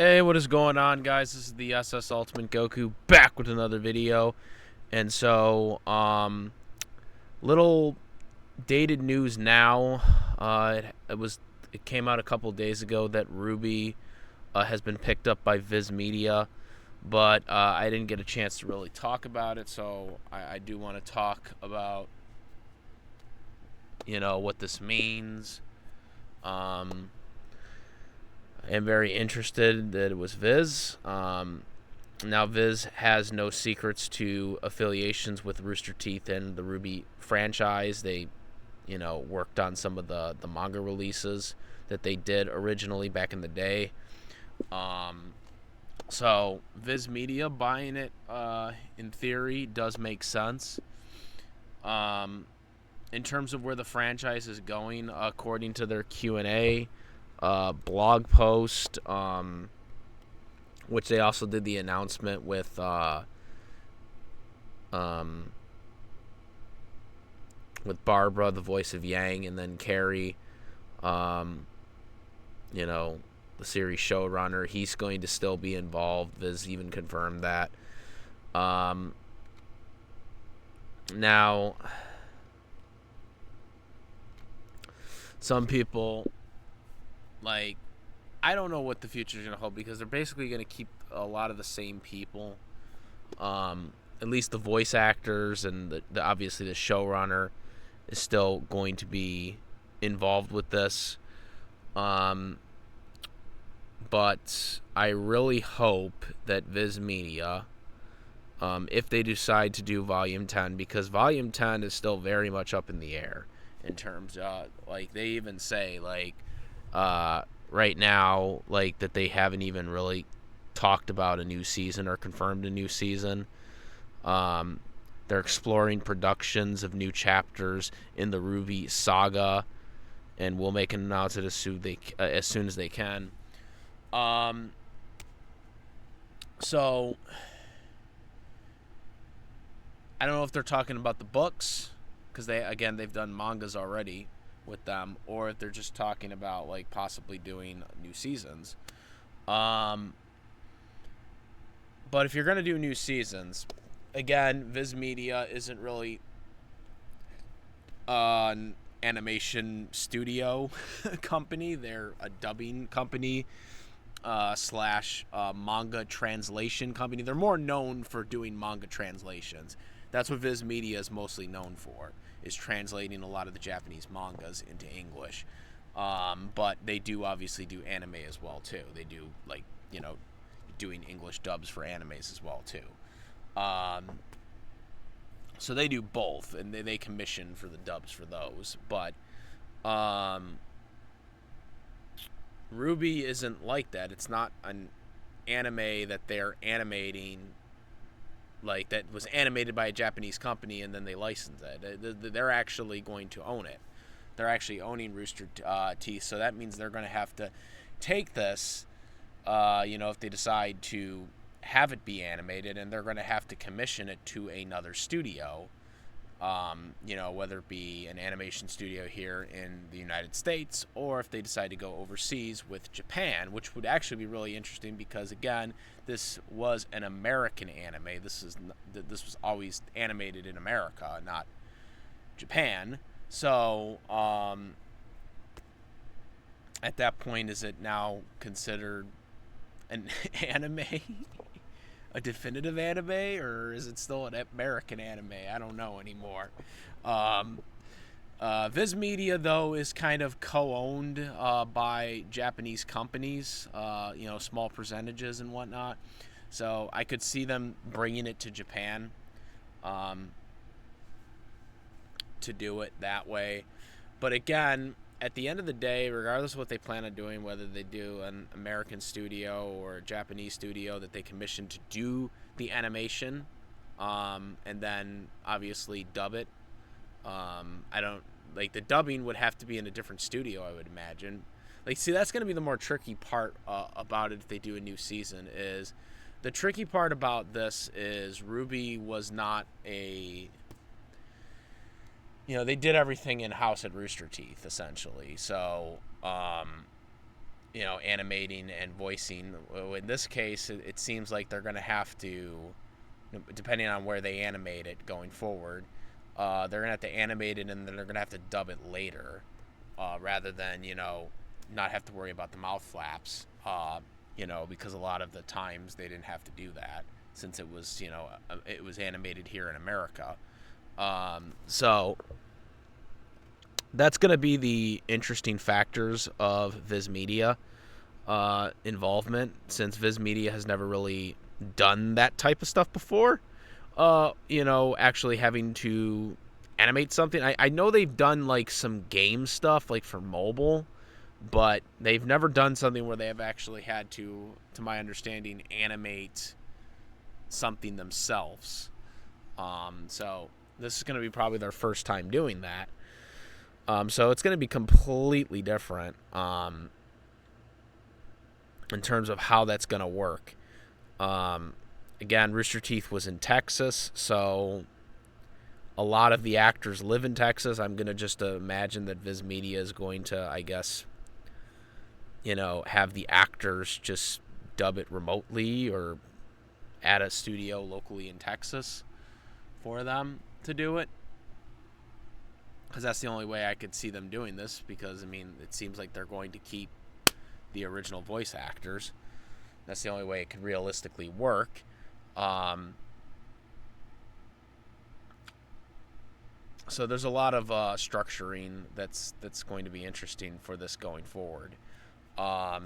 Hey, what is going on, guys? This is the SS Ultimate Goku back with another video. And so, little dated news now. It came out a couple days ago that RWBY has been picked up by Viz Media, but I didn't get a chance to really talk about it. So I do want to talk about what this means. I am very interested that it was Viz. Now, Viz has no secrets to affiliations with Rooster Teeth and the RWBY franchise. They, worked on some of the manga releases that they did originally back in the day. So Viz Media buying it, in theory, does make sense. In terms of where the franchise is going, according to their Q&A blog post, which they also did the announcement with Barbara, the voice of Yang, and then Carrie, the series showrunner. He's going to still be involved. Viz even confirmed that. Now, some people, I don't know what the future is going to hold, because they're basically going to keep a lot of the same people. At least the voice actors and obviously the showrunner is still going to be involved with this. But I really hope that Viz Media, if they decide to do Volume 10, because Volume 10 is still very much up in the air in terms of, they even say, right now, that they haven't even really talked about a new season or confirmed a new season. They're exploring productions of new chapters in the RWBY saga, and will make an announcement as soon as they can. So I don't know if they're talking about the books, because they've done mangas already with them, or if they're just talking about possibly doing new seasons. But if you're gonna do new seasons, again, Viz Media isn't really an animation studio company. They're a dubbing company slash manga translation company. They're more known for doing manga translations. That's what Viz Media is mostly known for, is translating a lot of the Japanese mangas into English. But they do obviously do anime as well too. They do doing English dubs for animes as well too. So they do both, and they commission for the dubs for those. But RWBY isn't like that. It's not an anime that they're animating, that was animated by a Japanese company and then they license it. They're actually going to own it. They're actually owning Rooster Teeth, so that means they're going to have to take this, if they decide to have it be animated, and they're going to have to commission it to another studio, whether it be an animation studio here in the United States, or if they decide to go overseas with Japan, which would actually be really interesting, because again, this was an American anime. This was always animated in America, not Japan. So at that point, is it now considered an anime? A definitive anime, or is it still an American anime? I don't know anymore. Viz Media, though, is kind of co-owned by Japanese companies, small percentages and whatnot. So I could see them bringing it to Japan to do it that way. But again, at the end of the day, regardless of what they plan on doing, whether they do an American studio or a Japanese studio that they commission to do the animation, and then obviously dub it, the dubbing would have to be in a different studio, I would imagine. See, that's going to be the more tricky part about it if they do a new season. Is the tricky part about this is RWBY was not a they did everything in-house at Rooster Teeth, essentially. So animating and voicing. In this case, it seems like they're going to have to, depending on where they animate it going forward, they're going to have to animate it and then they're going to have to dub it later, rather than, not have to worry about the mouth flaps, because a lot of the times they didn't have to do that since it was, it was animated here in America. So that's going to be the interesting factors of Viz Media involvement, since Viz Media has never really done that type of stuff before. Actually having to animate something. I know they've done like some game stuff like for mobile, but they've never done something where they have actually had to my understanding, animate something themselves. So this is going to be probably their first time doing that. So it's going to be completely different in terms of how that's going to work. Again, Rooster Teeth was in Texas, so a lot of the actors live in Texas. I'm going to just imagine that Viz Media is going to, I guess, have the actors just dub it remotely or at a studio locally in Texas for them to do it. Because that's the only way I could see them doing this, because, it seems like they're going to keep the original voice actors. That's the only way it could realistically work. So there's a lot of structuring that's going to be interesting for this going forward. My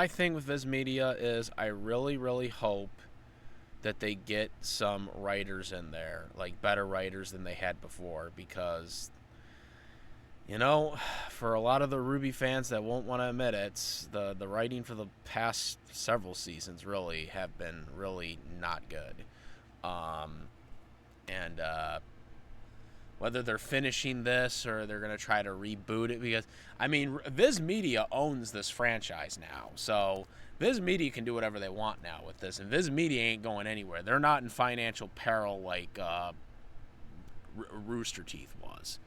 thing with Viz Media is I really, really hope that they get some writers in there, like better writers than they had before, because for a lot of the RWBY fans that won't want to admit it, the writing for the past several seasons really have been really not good. And whether they're finishing this or they're going to try to reboot it, because, Viz Media owns this franchise now. So Viz Media can do whatever they want now with this. And Viz Media ain't going anywhere. They're not in financial peril like Rooster Teeth was.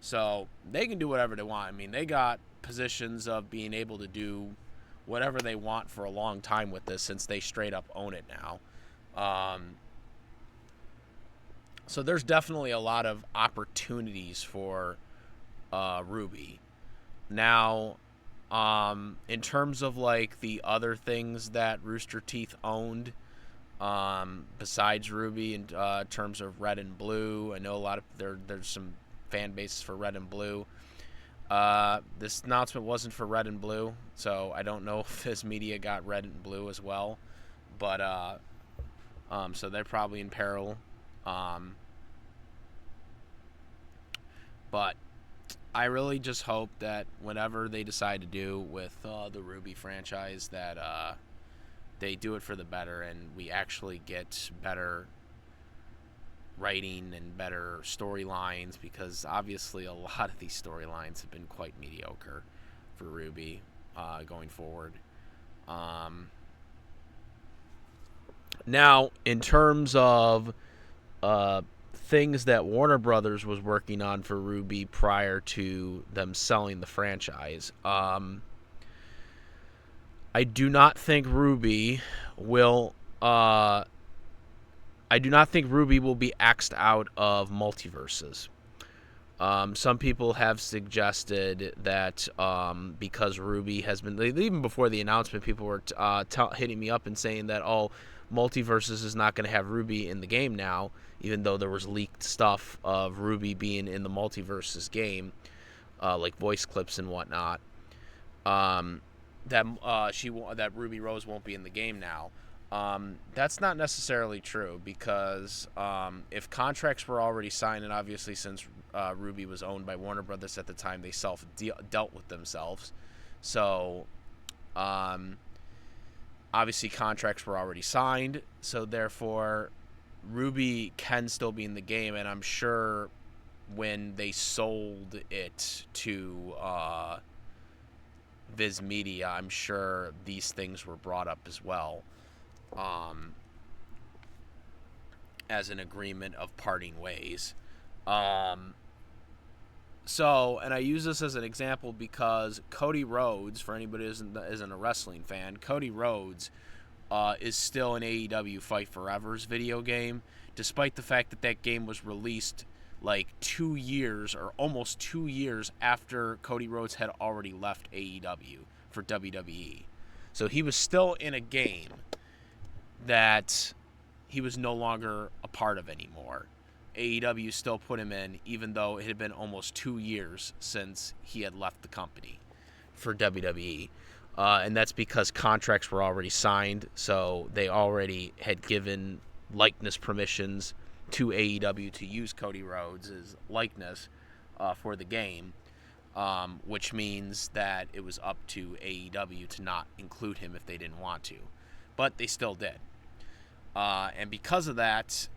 So they can do whatever they want. They got positions of being able to do whatever they want for a long time with this, since they straight up own it now. So there's definitely a lot of opportunities for RWBY. Now, in terms of like the other things that Rooster Teeth owned, besides RWBY, in terms of Red and Blue, I know a lot of there's some fan bases for Red and Blue. This announcement wasn't for Red and Blue, so I don't know if Viz Media got Red and Blue as well. But so they're probably in peril. But I really just hope that whatever they decide to do with the RWBY franchise, that they do it for the better, and we actually get better writing and better storylines, because obviously a lot of these storylines have been quite mediocre for RWBY going forward. Now, in terms of things that Warner Brothers was working on for RWBY prior to them selling the franchise, I do not think RWBY will be axed out of multiverses. Some people have suggested that because RWBY has been, even before the announcement, people were hitting me up and saying that, multiverses is not going to have RWBY in the game now, even though there was leaked stuff of RWBY being in the multiverses game, like voice clips and whatnot. That Ruby Rose won't be in the game now. That's not necessarily true, because if contracts were already signed, and obviously since RWBY was owned by Warner Brothers at the time, they dealt with themselves. So obviously contracts were already signed, so therefore RWBY can still be in the game, and I'm sure when they sold it to Viz Media, I'm sure these things were brought up as well, as an agreement of parting ways. So, and I use this as an example because Cody Rhodes, for anybody who isn't a wrestling fan, Cody Rhodes is still an AEW Fight Forever's video game, despite the fact that that game was released like 2 years or almost 2 years after Cody Rhodes had already left AEW for WWE. So he was still in a game that he was no longer a part of anymore. AEW still put him in, even though it had been almost 2 years since he had left the company for WWE. And that's because contracts were already signed, so they already had given likeness permissions to AEW to use Cody Rhodes' likeness for the game, which means that it was up to AEW to not include him if they didn't want to. But they still did. And because of that,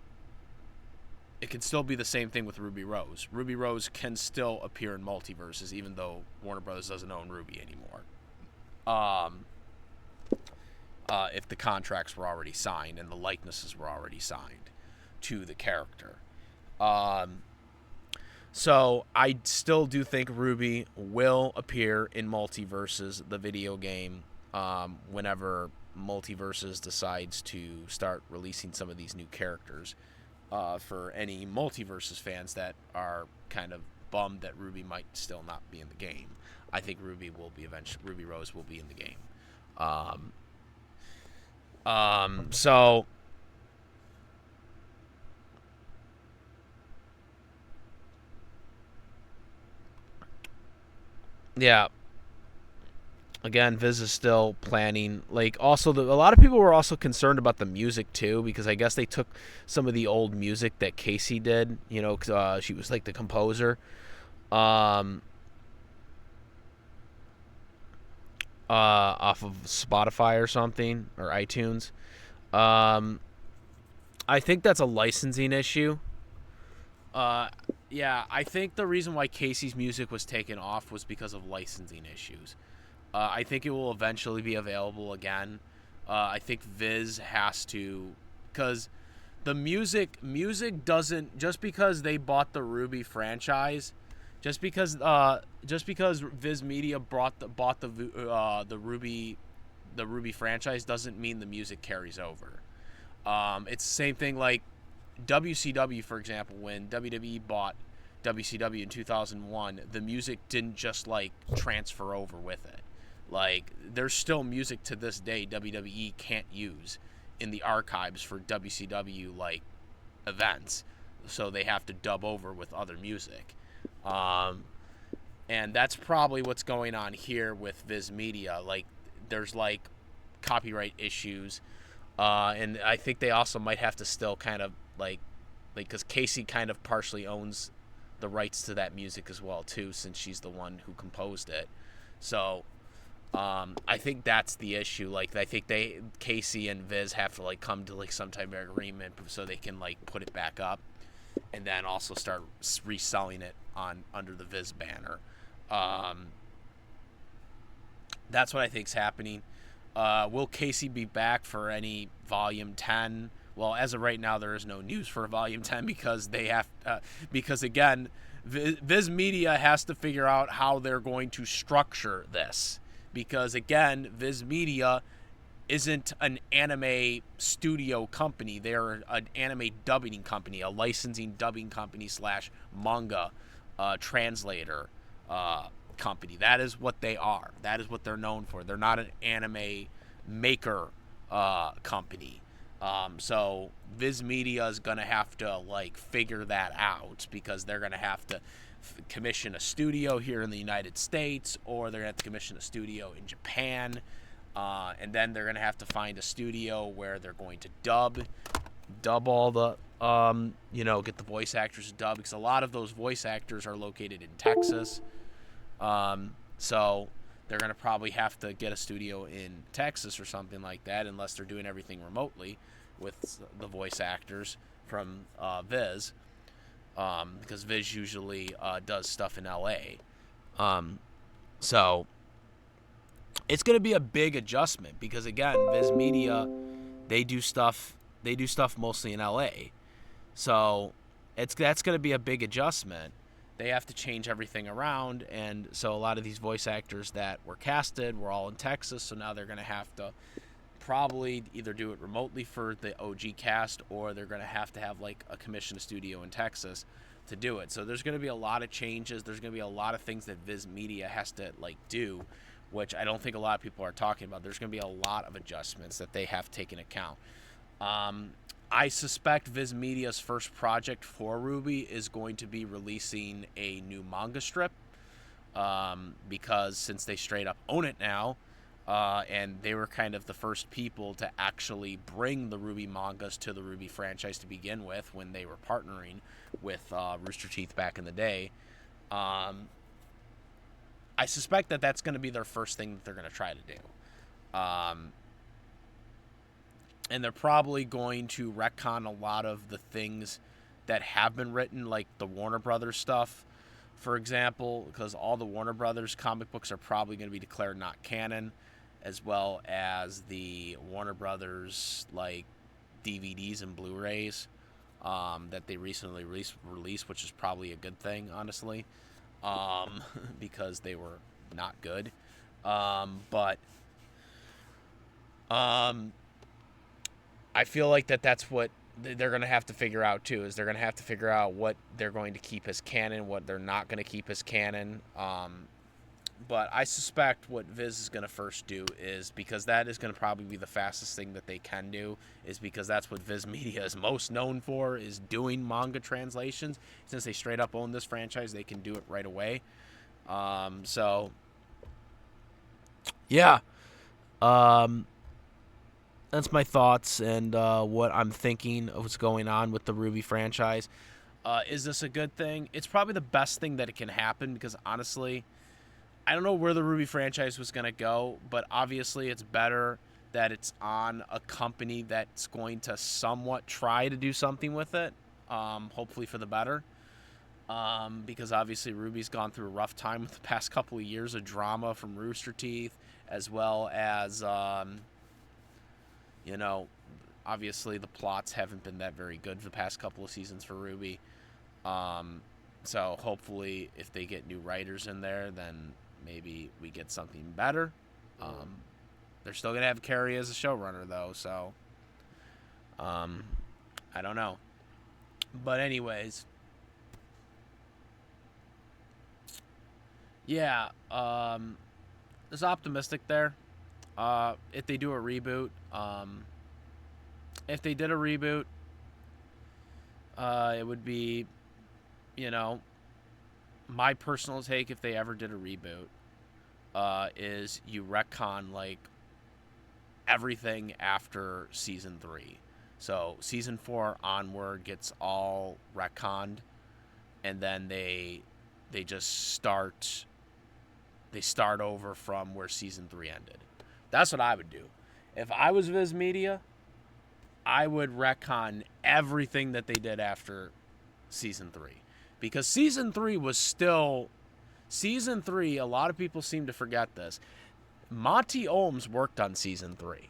it can still be the same thing with Ruby Rose. Ruby Rose can still appear in multiverses, even though Warner Bros. Doesn't own Ruby anymore. If the contracts were already signed and the likenesses were already signed to the character. So I still do think Ruby will appear in Multiverses, the video game, whenever Multiverses decides to start releasing some of these new characters. For any Multiverses fans that are kind of bummed that Ruby might still not be in the game, I think Ruby Rose will be in the game. So yeah. Again, Viz is still planning. Like, also, a lot of people were also concerned about the music too, because I guess they took some of the old music that Casey did. You know, 'cause, she was like the composer. Off of Spotify or something, or iTunes. I think that's a licensing issue. Yeah, I think the reason why Casey's music was taken off was because of licensing issues. I think it will eventually be available again. I think Viz has to, because the music doesn't, just because they bought the RWBY franchise, just because Viz Media bought the RWBY franchise doesn't mean the music carries over. It's the same thing like WCW, for example. When WWE bought WCW in 2001, the music didn't just like transfer over with it. Like, there's still music to this day WWE can't use in the archives for WCW like events, so they have to dub over with other music. And that's probably what's going on here with Viz Media. Like, there's like copyright issues, and I think they also might have to still kind of like because Casey kind of partially owns the rights to that music as well too, since she's the one who composed it. So I think that's the issue. Like, I think Casey and Viz have to like come to like some type of agreement so they can like put it back up, and then also start reselling it under the Viz banner. That's what I think's happening. Will Casey be back for any Volume 10? Well, as of right now, there is no news for Volume 10 because because again, Viz Media has to figure out how they're going to structure this. Because again, Viz Media isn't an anime studio company. They're an anime dubbing company, a licensing dubbing company / manga translator company. That is what they are. That is what they're known for. They're not an anime maker company. So Viz Media is going to have to like figure that out, because they're going to have to commission a studio here in the United States, or they're going to have to commission a studio in Japan, and then they're going to have to find a studio where they're going to dub all the get the voice actors to dub, because a lot of those voice actors are located in Texas. So they're going to probably have to get a studio in Texas or something like that, unless they're doing everything remotely with the voice actors from Viz. Because Viz usually does stuff in LA. So it's going to be a big adjustment, because again, Viz Media, they do stuff mostly in LA. So that's going to be a big adjustment. they have to change everything around. And so a lot of these voice actors that were casted were all in Texas, so now they're going to have to probably either do it remotely for the OG cast, or they're going to have like a commissioned studio in Texas to do it. So there's going to be a lot of changes. There's going to be a lot of things that Viz Media has to like do, which I don't think a lot of people are talking about. There's going to be a lot of adjustments that they have taken account. I suspect Viz Media's first project for RWBY is going to be releasing a new manga strip, because since they straight up own it now, and they were kind of the first people to actually bring the RWBY mangas to the RWBY franchise to begin with when they were partnering with Rooster Teeth back in the day. I suspect that that's going to be their first thing that they're going to try to do. And they're probably going to retcon a lot of the things that have been written, like the Warner Brothers stuff, for example, because all the Warner Brothers comic books are probably going to be declared not canon, as well as the Warner Brothers like DVDs and Blu-rays that they recently released, which is probably a good thing, honestly, because they were not good. But I feel like that's what they're going to have to figure out too, is they're going to have to figure out what they're going to keep as canon, what they're not going to keep as canon. But I suspect what Viz is going to first do is, because that is going to probably be the fastest thing that they can do, is because that's what Viz Media is most known for, is doing manga translations. Since they straight up own this franchise, they can do it right away. So, yeah. That's my thoughts and what I'm thinking of what's going on with the RWBY franchise. Is this a good thing? It's probably the best thing that it can happen, because honestly, I don't know where the RWBY franchise was going to go, but obviously it's better that it's on a company that's going to somewhat try to do something with it, hopefully for the better, because obviously RWBY's gone through a rough time with the past couple of years of drama from Rooster Teeth, as well as, obviously the plots haven't been that very good for the past couple of seasons for RWBY. So hopefully if they get new writers in there, then maybe we get something better. They're still going to have Carrie as a showrunner, though, so I don't know. But anyways, yeah, it's optimistic there. If they do a reboot, if they did a reboot, it would be, my personal take, if they ever did a reboot, is you retcon like everything after season 3. So season 4 onward gets all retconned, and then they just start over from where season 3 ended. That's what I would do. If I was Viz Media, I would retcon everything that they did after season 3. Because season 3 was still... Season 3, a lot of people seem to forget this. Monty Ohms worked on season 3.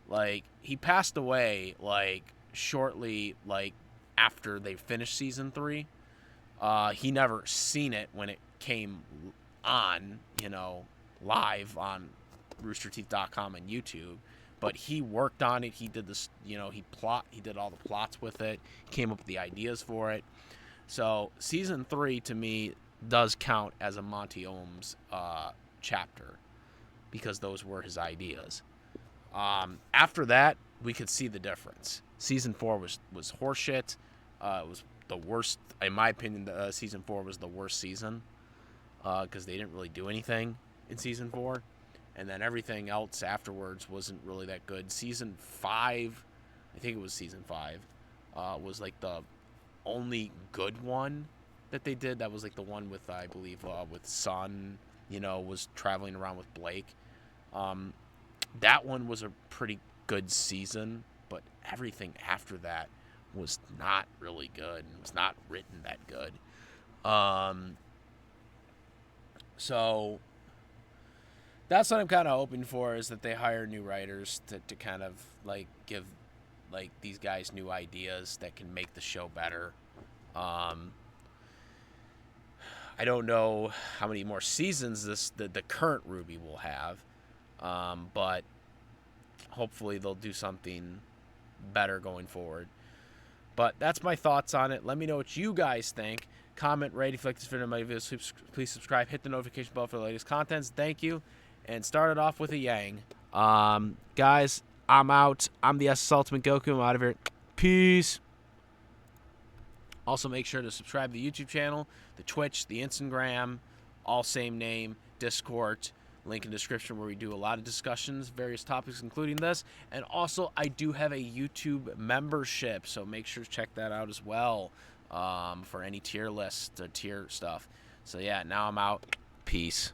Like, he passed away, like, shortly, like, after they finished season 3. He never seen it when it came on, live on roosterteeth.com and YouTube. But he worked on it. He did this, he did all the plots with it. He came up with the ideas for it. So season 3 to me does count as a Monty Ohms chapter, because those were his ideas. After that, we could see the difference. Season 4 was horseshit. It was the worst, in my opinion. Season 4 was the worst season, because they didn't really do anything in season 4. And then everything else afterwards wasn't really that good. Season 5, I think it was season 5, was like the only good one that they did. That was like the one with, I believe, with Sun, was traveling around with Blake. That one was a pretty good season, but everything after that was not really good and was not written that good. So that's what I'm kind of hoping for, is that they hire new writers to kind of like give like these guys new ideas that can make the show better. I don't know how many more seasons the current RWBY will have, but hopefully they'll do something better going forward. But that's my thoughts on it. Let me know what you guys think. Comment, rate, if you like this video, my videos, please subscribe. Hit the notification bell for the latest contents. Thank you. And started off with a yang. Guys, I'm out. I'm the SS Ultimate Goku. I'm out of here. Peace. Also, make sure to subscribe to the YouTube channel, the Twitch, the Instagram, all same name, Discord, link in the description, where we do a lot of discussions, various topics, including this. And also, I do have a YouTube membership, so make sure to check that out as well, for any tier list, tier stuff. So yeah, now I'm out. Peace.